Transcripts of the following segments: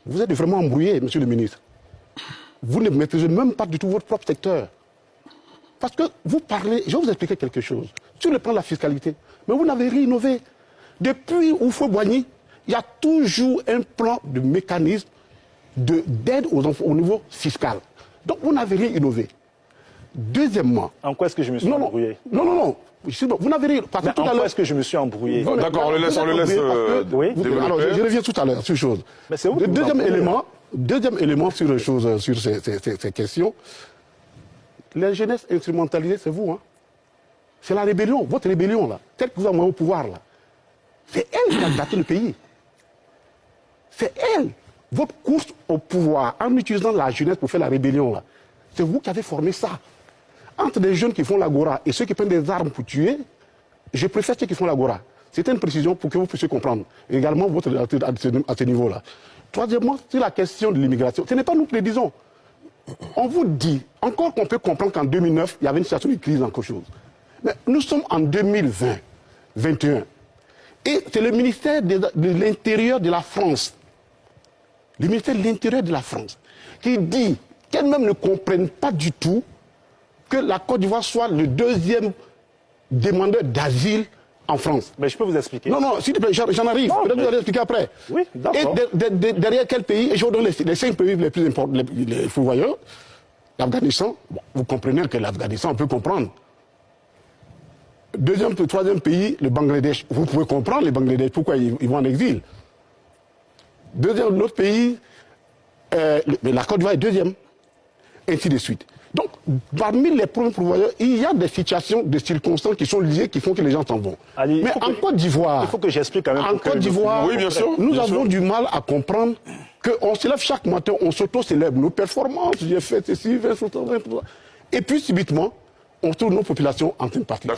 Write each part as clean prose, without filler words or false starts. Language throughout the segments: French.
Vous êtes vraiment embrouillé, monsieur le ministre. Vous ne maîtrisez même pas du tout votre propre secteur. Parce que vous parlez, je vais vous expliquer quelque chose. Sur le plan de la fiscalité, mais vous n'avez rien innové. Depuis Houphouët-Boigny, il y a toujours un plan de mécanisme d'aide aux enfants au niveau fiscal. Donc vous n'avez rien innové. Deuxièmement... En quoi est-ce que je me suis embrouillé? Non. Vous n'avez rien... Parce que en quoi est-ce que je me suis embrouillé? D'accord, on le laisse oui. Alors, je reviens tout à l'heure sur chose. Mais c'est où le deuxième élément sur ces questions, la jeunesse instrumentalisée, c'est vous. Hein? C'est la rébellion, votre rébellion, là, telle que vous avez au pouvoir. Là. C'est elle qui a gâté le pays. C'est elle. Votre course au pouvoir, en utilisant la jeunesse pour faire la rébellion, là, c'est vous qui avez formé ça. Entre des jeunes qui font l'agora et ceux qui prennent des armes pour tuer, je préfère ceux qui font l'agora. C'était une précision pour que vous puissiez comprendre également votre à ce niveau-là. Troisièmement, sur la question de l'immigration, ce n'est pas nous qui le disons. On vous dit, encore qu'on peut comprendre qu'en 2009, il y avait une situation de crise en quelque chose. Mais nous sommes en 2020, 2021. Et c'est le ministère de l'Intérieur de la France, le ministère de l'Intérieur de la France, qui dit qu'elles-mêmes ne comprennent pas du tout que la Côte d'Ivoire soit le deuxième demandeur d'asile en France. Mais je peux vous expliquer. Non, s'il te plaît, j'en arrive. Peut-être vous allez expliquer après. Oui, d'accord. Et derrière quel pays? Et je vous donne les 5 pays les plus importants, les fourvoyeurs. L'Afghanistan, bon, vous comprenez que l'Afghanistan, on peut comprendre. Troisième pays, le Bangladesh. Vous pouvez comprendre les Bangladesh, pourquoi ils vont en exil. L'autre pays, la Côte d'Ivoire est deuxième. Ainsi de suite. Donc, parmi les premiers pourvoyeurs, il y a des situations, des circonstances qui sont liées, qui font que les gens s'en vont. Mais en Côte d'Ivoire... Il faut que j'explique quand même. En Côte d'Ivoire, oui, bien sûr, nous avons du mal à comprendre qu'on se lève chaque matin, on s'auto-célèbre nos performances, j'ai fait ceci, 20%. Et puis, subitement, on trouve nos populations en train de partir.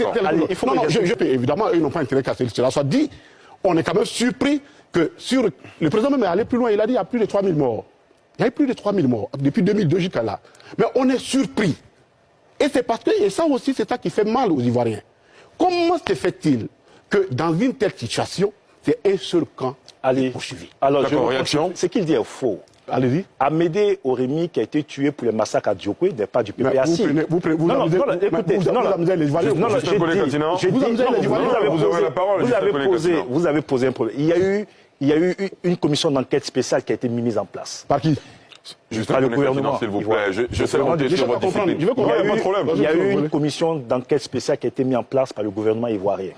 Évidemment, eux n'ont pas intérêt qu'à ce que cela soit dit. On est quand même surpris que le président même est allé plus loin, il a dit qu'il y a plus de 3000 morts. Il y a eu plus de 3000 morts depuis 2002 jusqu'à là. Mais on est surpris. Et c'est parce que, et ça aussi, c'est ça qui fait mal aux Ivoiriens. Comment se fait-il que dans une telle situation, c'est un seul camp qui est poursuivi? Alors, réaction. Ce qu'il dit est faux. Allez-y. Amédée Oremi, qui a été tué pour le massacre à Diokwe, n'est pas du PPAC. Vous avez posé un problème. Il y a eu une commission d'enquête spéciale qui a été mise en place. Par qui? Juste le gouvernement, s'il vous plaît. Je sais monter sur votre difficulté. Il y a eu une commission d'enquête spéciale qui a été mise en place par le gouvernement ivoirien.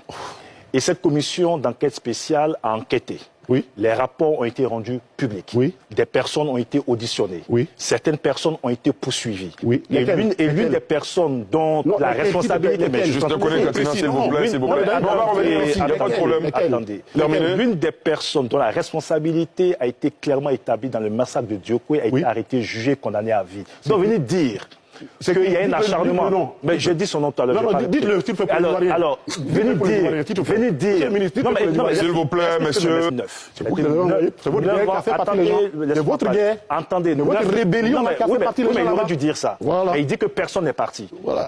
Et cette commission d'enquête spéciale a enquêté. Oui. Les rapports ont été rendus publics. Oui. Des personnes ont été auditionnées. Oui. Certaines personnes ont été poursuivies. Oui. Et l'une des personnes dont la responsabilité... Juste un collègue, s'il vous plaît, s'il vous plaît. On va revenir ici, il n'y a pas de problème. Attendez. L'une des personnes dont la responsabilité a été clairement établie dans le massacre de Diokwe a été arrêtée, jugée, condamnée à vie. Donc venez dire... C'est qu'il y a un acharnement. Non. Mais j'ai dit son nom tout à l'heure. Non, dites-le, s'il vous plaît. Alors, venez dire. S'il vous plaît, monsieur. C'est votre guerre qui a fait partie des gens. C'est votre guerre. Attendez. Votre rébellion qui a fait partie des gens. Mais il aurait dû dire ça. Et il dit que personne n'est parti. Voilà.